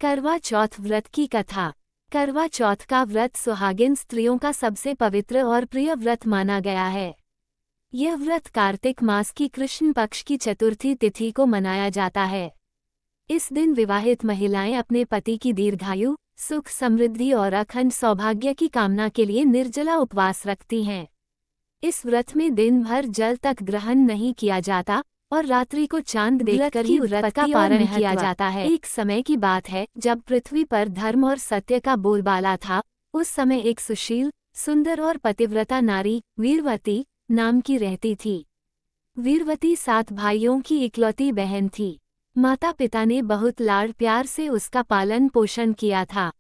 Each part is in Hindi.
करवा चौथ व्रत की कथा। करवा चौथ का व्रत सुहागिन स्त्रियों का सबसे पवित्र और प्रिय व्रत माना गया है। यह व्रत कार्तिक मास की कृष्ण पक्ष की चतुर्थी तिथि को मनाया जाता है। इस दिन विवाहित महिलाएं अपने पति की दीर्घायु, सुख, समृद्धि और अखंड सौभाग्य की कामना के लिए निर्जला उपवास रखती हैं। इस व्रत में दिन भर जल तक ग्रहण नहीं किया जाता और रात्रि को चांद देखकर ही व्रत का पारण किया जाता है। एक समय की बात है जब पृथ्वी पर धर्म और सत्य का बोलबाला था। उस समय एक सुशील, सुंदर और पतिव्रता नारी वीरवती नाम की रहती थी। वीरवती 7 भाइयों की इकलौती बहन थी। माता पिता ने बहुत लाड़ प्यार से उसका पालन पोषण किया था।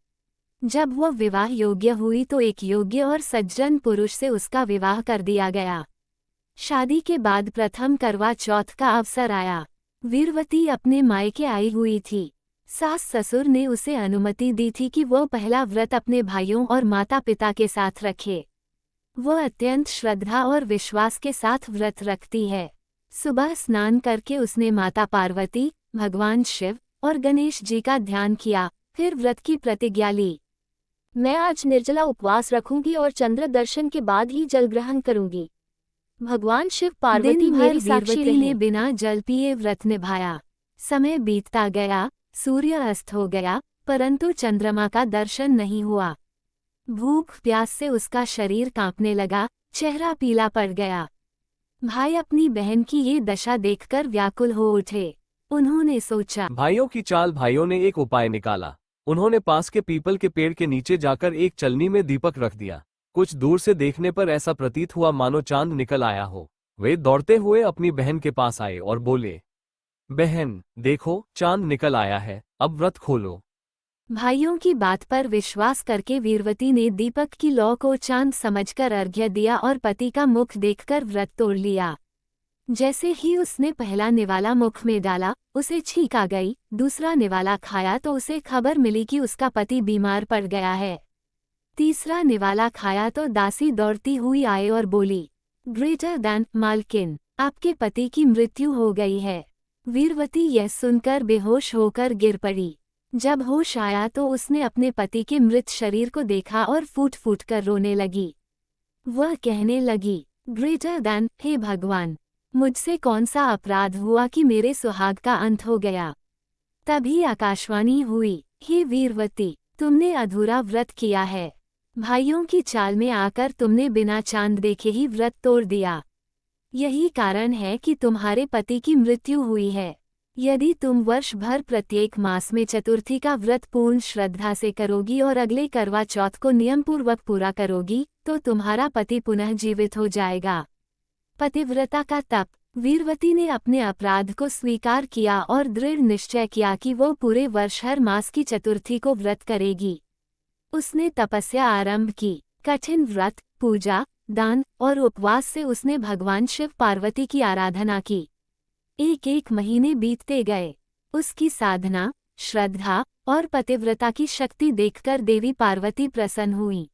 जब वह विवाह योग्य हुई तो एक योग्य और सज्जन पुरुष से उसका विवाह कर दिया गया। शादी के बाद प्रथम करवा चौथ का अवसर आया। वीरवती अपने मायके आई हुई थी। सास ससुर ने उसे अनुमति दी थी कि वह पहला व्रत अपने भाइयों और माता पिता के साथ रखे। वह अत्यंत श्रद्धा और विश्वास के साथ व्रत रखती है। सुबह स्नान करके उसने माता पार्वती, भगवान शिव और गणेश जी का ध्यान किया, फिर व्रत की प्रतिज्ञा ली। मैं आज निर्जला उपवास रखूंगी और चंद्र दर्शन के बाद ही जल ग्रहण करूंगी। भगवान शिव पार्वती मेरी साक्षी वीरवती ने बिना जल पिए व्रत निभाया। समय बीतता गया, सूर्य अस्त हो गया, परंतु चंद्रमा का दर्शन नहीं हुआ। भूख प्यास से उसका शरीर कांपने लगा, चेहरा पीला पड़ गया। भाई अपनी बहन की ये दशा देखकर व्याकुल हो उठे। उन्होंने सोचा, भाइयों की चाल। भाइयों ने एक उपाय निकाला। उन्होंने पास के पीपल के पेड़ के नीचे जाकर एक चलनी में दीपक रख दिया। कुछ दूर से देखने पर ऐसा प्रतीत हुआ मानो चांद निकल आया हो। वे दौड़ते हुए अपनी बहन के पास आए और बोले, बहन देखो, चांद निकल आया है, अब व्रत खोलो। भाइयों की बात पर विश्वास करके वीरवती ने दीपक की लौ को चांद समझकर अर्घ्य दिया और पति का मुख देखकर व्रत तोड़ लिया। जैसे ही उसने पहला निवाला मुख में डाला, उसे छींक आ गई। दूसरा निवाला खाया तो उसे खबर मिली कि उसका पति बीमार पड़ गया है। तीसरा निवाला खाया तो दासी दौड़ती हुई आई और बोली, ग्रेटर दैन मालकिन, आपके पति की मृत्यु हो गई है। वीरवती यह सुनकर बेहोश होकर गिर पड़ी। जब होश आया तो उसने अपने पति के मृत शरीर को देखा और फूट फूट कर रोने लगी। वह कहने लगी, ग्रेटर दैन, हे भगवान, मुझसे कौन सा अपराध हुआ कि मेरे सुहाग का अंत हो गया। तभी आकाशवाणी हुई, हे वीरवती, तुमने अधूरा व्रत किया है। भाइयों की चाल में आकर तुमने बिना चांद देखे ही व्रत तोड़ दिया। यही कारण है कि तुम्हारे पति की मृत्यु हुई है। यदि तुम वर्ष भर प्रत्येक मास में चतुर्थी का व्रत पूर्ण श्रद्धा से करोगी और अगले करवा चौथ को नियमपूर्वक पूरा करोगी तो तुम्हारा पति पुनः जीवित हो जाएगा। पतिव्रता का तप। वीरवती ने अपने अपराध को स्वीकार किया और दृढ़ निश्चय किया कि वो पूरे वर्ष हर मास की चतुर्थी को व्रत करेगी। उसने तपस्या आरंभ की। कठिन व्रत, पूजा, दान और उपवास से उसने भगवान शिव पार्वती की आराधना की। एक महीने बीतते गए। उसकी साधना, श्रद्धा और पतिव्रता की शक्ति देखकर देवी पार्वती प्रसन्न हुई।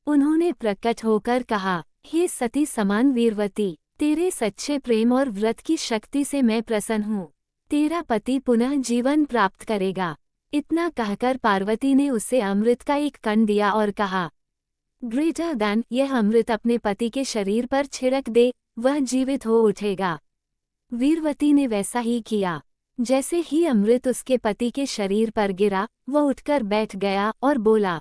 उन्होंने प्रकट होकर कहा, हे सती समान वीरवती, तेरे सच्चे प्रेम और व्रत की शक्ति से मैं प्रसन्न हूँ। तेरा पति पुनः जीवन प्राप्त करेगा। इतना कहकर पार्वती ने उसे अमृत का एक कण दिया और कहा, ग्रेटर दैन, यह अमृत अपने पति के शरीर पर छिड़क दे, वह जीवित हो उठेगा। वीरवती ने वैसा ही किया। जैसे ही अमृत उसके पति के शरीर पर गिरा, वह उठकर बैठ गया और बोला,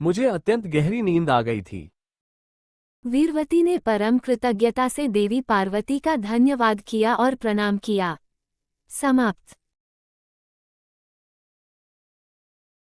मुझे अत्यंत गहरी नींद आ गई थी। वीरवती ने परम कृतज्ञता से देवी पार्वती का धन्यवाद किया और प्रणाम किया। समाप्त।